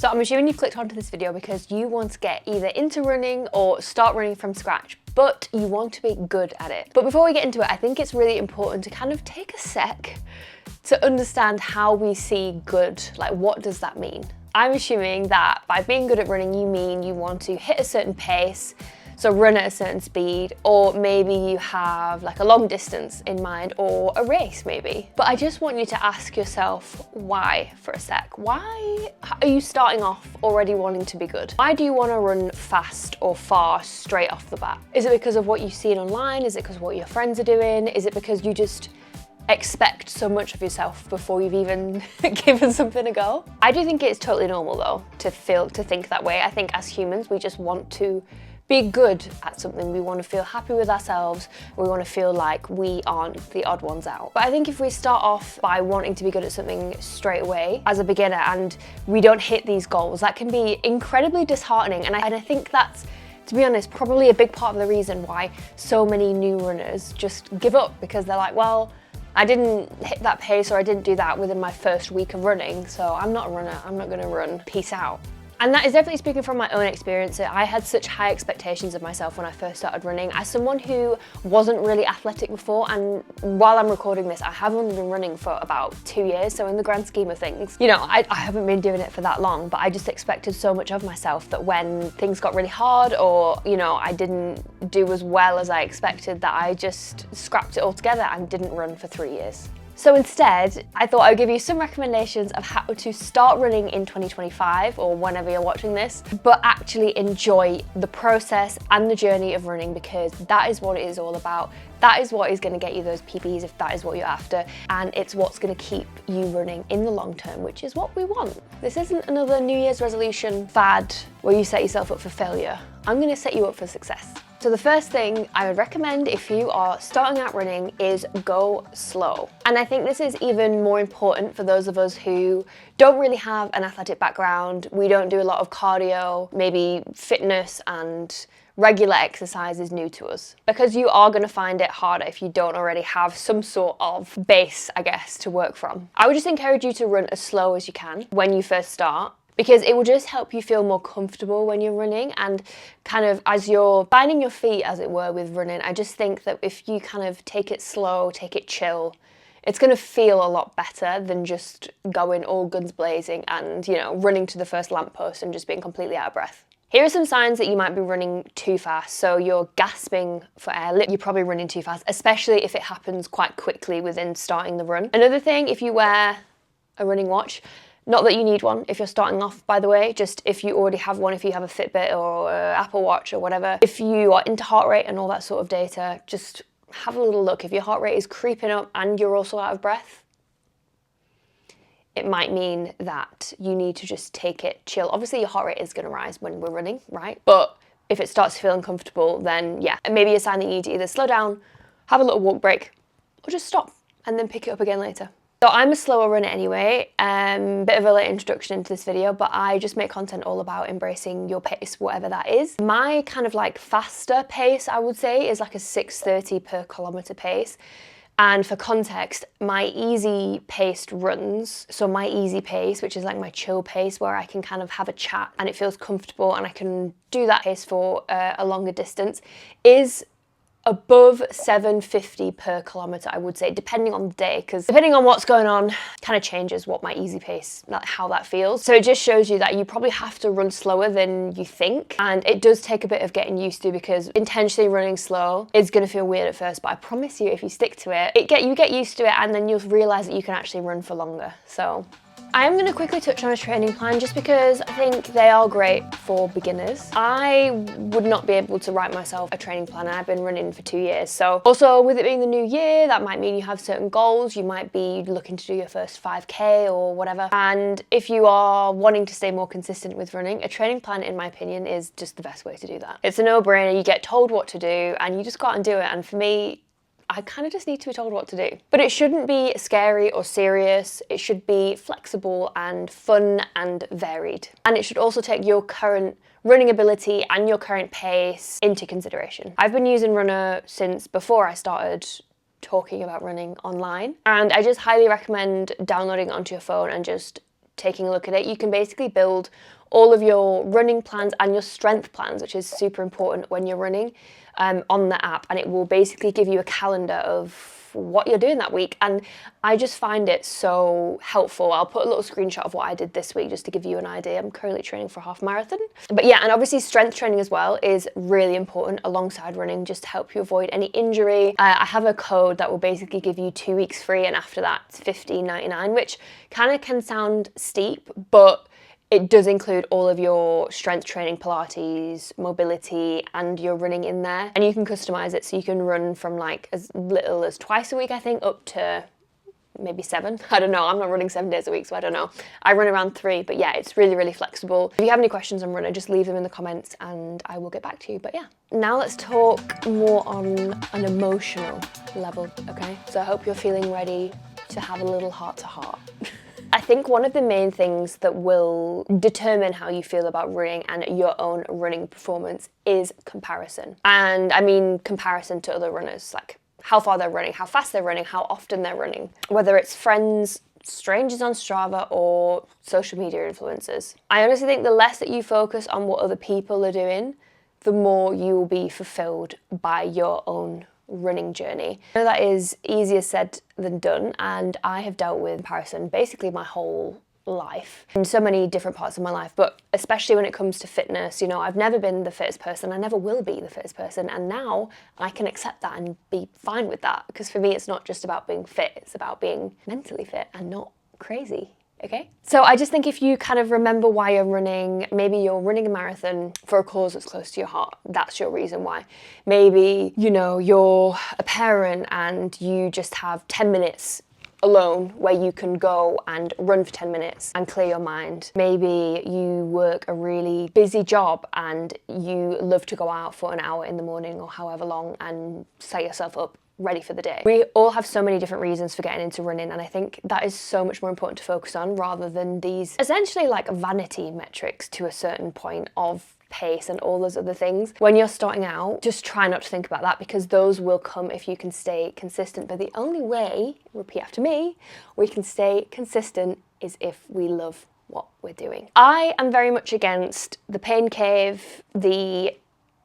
So I'm assuming you've clicked onto this video because you want to get either into running or start running from scratch, but you want to be good at it. But before we get into it, I think it's really important to kind of take a sec to understand how we see good. Like, what does that mean? I'm assuming that by being good at running, you mean you want to hit a certain pace, so run at a certain speed, or maybe you have like a long distance in mind, or a race maybe. But I just want you to ask yourself why for a sec. Why are you starting off already wanting to be good? Why do you want to run fast or far straight off the bat? Is it because of what you've seen online? Is it because of what your friends are doing? Is it because you just expect so much of yourself before you've even given something a go? I do think it's totally normal though to think that way. I think as humans, we just want to be good at something. We want to feel happy with ourselves. We want to feel like we aren't the odd ones out. But I think if we start off by wanting to be good at something straight away as a beginner and we don't hit these goals, that can be incredibly disheartening. And I think that's, to be honest, probably a big part of the reason why so many new runners just give up, because they're like, well, I didn't hit that pace or I didn't do that within my first week of running, so I'm not a runner, I'm not gonna run, peace out. And that is definitely speaking from my own experience. I had such high expectations of myself when I first started running. As someone who wasn't really athletic before, and while I'm recording this, I have only been running for about 2 years, so in the grand scheme of things, you know, I haven't been doing it for that long, but I just expected so much of myself that when things got really hard, or, you know, I didn't do as well as I expected, that I just scrapped it all together and didn't run for 3 years. So instead, I thought I would give you some recommendations of how to start running in 2025 or whenever you're watching this, but actually enjoy the process and the journey of running, because that is what it is all about. That is what is going to get you those PBs if that is what you're after, and it's what's going to keep you running in the long term, which is what we want. This isn't another New Year's resolution fad where you set yourself up for failure. I'm going to set you up for success. So the first thing I would recommend if you are starting out running is go slow. And I think this is even more important for those of us who don't really have an athletic background. We don't do a lot of cardio, maybe fitness and regular exercise is new to us, because you are going to find it harder if you don't already have some sort of base, I guess, to work from. I would just encourage you to run as slow as you can when you first start, because it will just help you feel more comfortable when you're running, and kind of as you're finding your feet, as it were, with running. I just think that if you kind of take it slow, take it chill, it's going to feel a lot better than just going all guns blazing and, you know, running to the first lamppost and just being completely out of breath. Here are some signs that you might be running too fast. So you're gasping for air, you're probably running too fast, especially if it happens quite quickly within starting the run. Another thing, if you wear a running watch, not that you need one if you're starting off, by the way, just if you already have one, if you have a Fitbit or an Apple Watch or whatever. If you are into heart rate and all that sort of data, just have a little look. If your heart rate is creeping up and you're also out of breath, it might mean that you need to just take it chill. Obviously your heart rate is going to rise when we're running, right? But if it starts to feel uncomfortable, then yeah, maybe a sign that you need to either slow down, have a little walk break, or just stop and then pick it up again later. So I'm a slower runner anyway, bit of a late introduction into this video, but I just make content all about embracing your pace, whatever that is. My kind of like faster pace, I would say, is like a 6:30 per kilometer pace. And for context, my easy paced runs, so my easy pace, which is like my chill pace where I can kind of have a chat and it feels comfortable and I can do that pace for a longer distance, is above 7:50 per kilometer, I would say, depending on the day, because depending on what's going on, kind of changes what my easy pace, like how that feels. So it just shows you that you probably have to run slower than you think, and it does take a bit of getting used to, because intentionally running slow is going to feel weird at first, but I promise you, if you stick to it, you get used to it, and then you'll realize that you can actually run for longer. So I am going to quickly touch on a training plan just because I think they are great for beginners. I would not be able to write myself a training plan, and I've been running for 2 years. So also with it being the new year, that might mean you have certain goals. You might be looking to do your first 5K or whatever. And if you are wanting to stay more consistent with running, a training plan, in my opinion, is just the best way to do that. It's a no-brainer. You get told what to do and you just go out and do it. And for me, I kind of just need to be told what to do. But it shouldn't be scary or serious. It should be flexible and fun and varied. And it should also take your current running ability and your current pace into consideration. I've been using Runner since before I started talking about running online, and I just highly recommend downloading it onto your phone and just taking a look at it, you can basically build all of your running plans and your strength plans, which is super important when you're running, on the app, and it will basically give you a calendar of what you're doing that week. And I just find it so helpful. I'll put a little screenshot of what I did this week just to give you an idea. I'm currently training for a half marathon. But yeah, and obviously strength training as well is really important alongside running, just to help you avoid any injury. I have a code that will basically give you 2 weeks free, and after that it's $15.99, which kind of can sound steep, but it does include all of your strength training, Pilates, mobility, and your running in there. And you can customize it so you can run from like as little as twice a week, I think, up to maybe 7. I don't know. I'm not running 7 days a week, so I don't know. I run around 3, but yeah, it's really, really flexible. If you have any questions on running, just leave them in the comments and I will get back to you. But yeah, now let's talk more on an emotional level, okay? So I hope you're feeling ready to have a little heart-to-heart. I think one of the main things that will determine how you feel about running and your own running performance is comparison. And I mean comparison to other runners, like how far they're running, how fast they're running, how often they're running, whether it's friends, strangers on Strava, or social media influencers. I honestly think the less that you focus on what other people are doing, the more you will be fulfilled by your own running journey. I know that is easier said than done, and I have dealt with comparison basically my whole life in so many different parts of my life, but especially when it comes to fitness. You know, I've never been the fittest person, I never will be the fittest person, and now I can accept that and be fine with that, because for me it's not just about being fit, it's about being mentally fit and not crazy. Okay? So I just think if you kind of remember why you're running, maybe you're running a marathon for a cause that's close to your heart. That's your reason why. Maybe, you know, you're a parent and you just have 10 minutes alone where you can go and run for 10 minutes and clear your mind. Maybe you work a really busy job and you love to go out for an hour in the morning or however long and set yourself up ready for the day. We all have so many different reasons for getting into running, and I think that is so much more important to focus on rather than these essentially like vanity metrics to a certain point of pace and all those other things. When you're starting out, just try not to think about that, because those will come if you can stay consistent. But the only way, repeat after me, we can stay consistent is if we love what we're doing. I am very much against the pain cave, the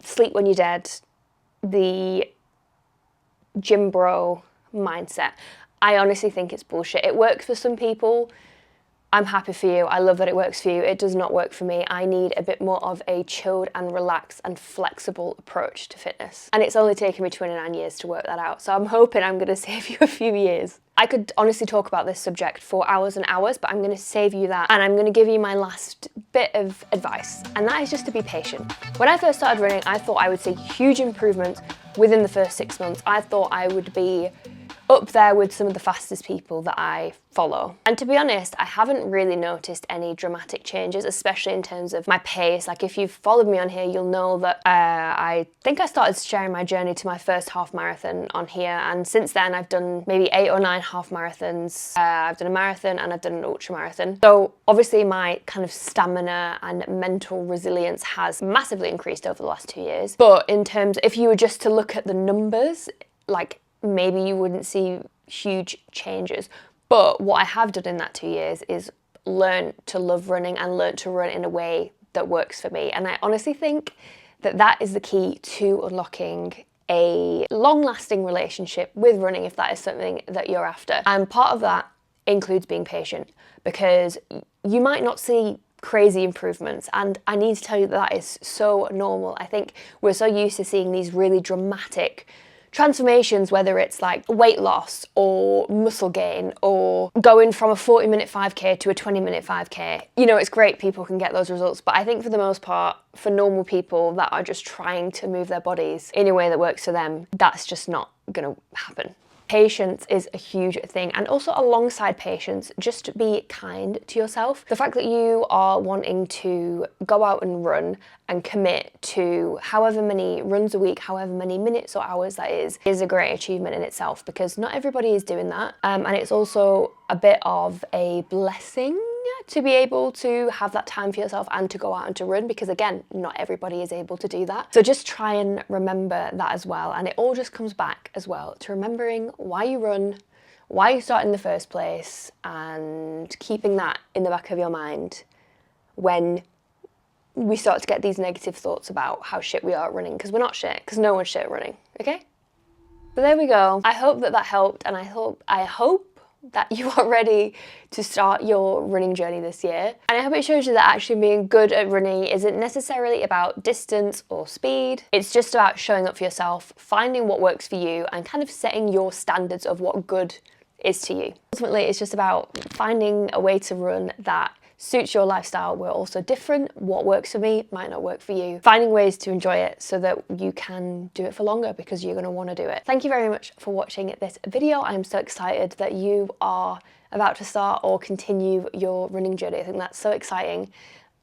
sleep when you're dead, the gym bro mindset. I honestly think it's bullshit. It works for some people. I'm happy for you. I love that it works for you. It does not work for me. I need a bit more of a chilled and relaxed and flexible approach to fitness. And it's only taken me 29 years to work that out. So I'm hoping I'm going to save you a few years. I could honestly talk about this subject for hours and hours, but I'm going to save you that. And I'm going to give you my last bit of advice. And that is just to be patient. When I first started running, I thought I would see huge improvements within the first 6 months. I thought I would be up there with some of the fastest people that I follow. And to be honest, I haven't really noticed any dramatic changes, especially in terms of my pace. Like if you've followed me on here, you'll know that I think I started sharing my journey to my first half marathon on here. And since then I've done maybe 8 or 9 half marathons. I've done a marathon and I've done an ultra marathon. So obviously my kind of stamina and mental resilience has massively increased over the last 2 years. But in terms, if you were just to look at the numbers, like maybe you wouldn't see huge changes. But what I have done in that 2 years is learn to love running and learn to run in a way that works for me. And I honestly think that that is the key to unlocking a long-lasting relationship with running, if that is something that you're after. And part of that includes being patient, because you might not see crazy improvements, and I need to tell you that is so normal. I think we're so used to seeing these really dramatic transformations, whether it's like weight loss or muscle gain or going from a 40-minute 5K to a 20-minute 5K. You know, it's great people can get those results, but I think for the most part, for normal people that are just trying to move their bodies in a way that works for them, that's just not gonna happen. Patience is a huge thing, and also alongside patience, just be kind to yourself. The fact that you are wanting to go out and run and commit to however many runs a week, however many minutes or hours that is a great achievement in itself, because not everybody is doing that. And it's also a bit of a blessing to be able to have that time for yourself and to go out and to run, because again, not everybody is able to do that. So just try and remember that as well. And it all just comes back as well to remembering why you run, why you started in the first place, and keeping that in the back of your mind when we start to get these negative thoughts about how shit we are at running, because we're not shit, because no one's shit at running, okay? But there we go. I hope that helped, and I hope that you are ready to start your running journey this year. And I hope it shows you that actually being good at running isn't necessarily about distance or speed. It's just about showing up for yourself, finding what works for you, and kind of setting your standards of what good is to you. Ultimately, it's just about finding a way to run that suits your lifestyle. We're also different. What works for me might not work for you. Finding ways to enjoy it so that you can do it for longer, because you're going to want to do it. Thank you very much for watching this video. I'm so excited that you are about to start or continue your running journey. I think that's so exciting.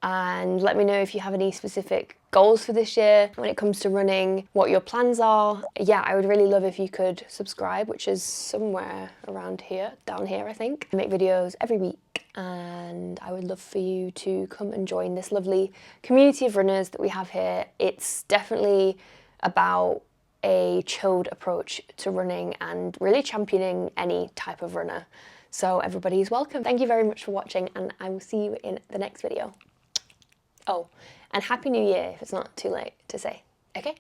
And let me know if you have any specific goals for this year when it comes to running, what your plans are. Yeah, I would really love if you could subscribe, which is somewhere around here, down here, I think. I make videos every week, and I would love for you to come and join this lovely community of runners that we have here. It's definitely about a chilled approach to running and really championing any type of runner. So everybody is welcome. Thank you very much for watching, and I will see you in the next video. Oh, and Happy New Year if it's not too late to say, okay?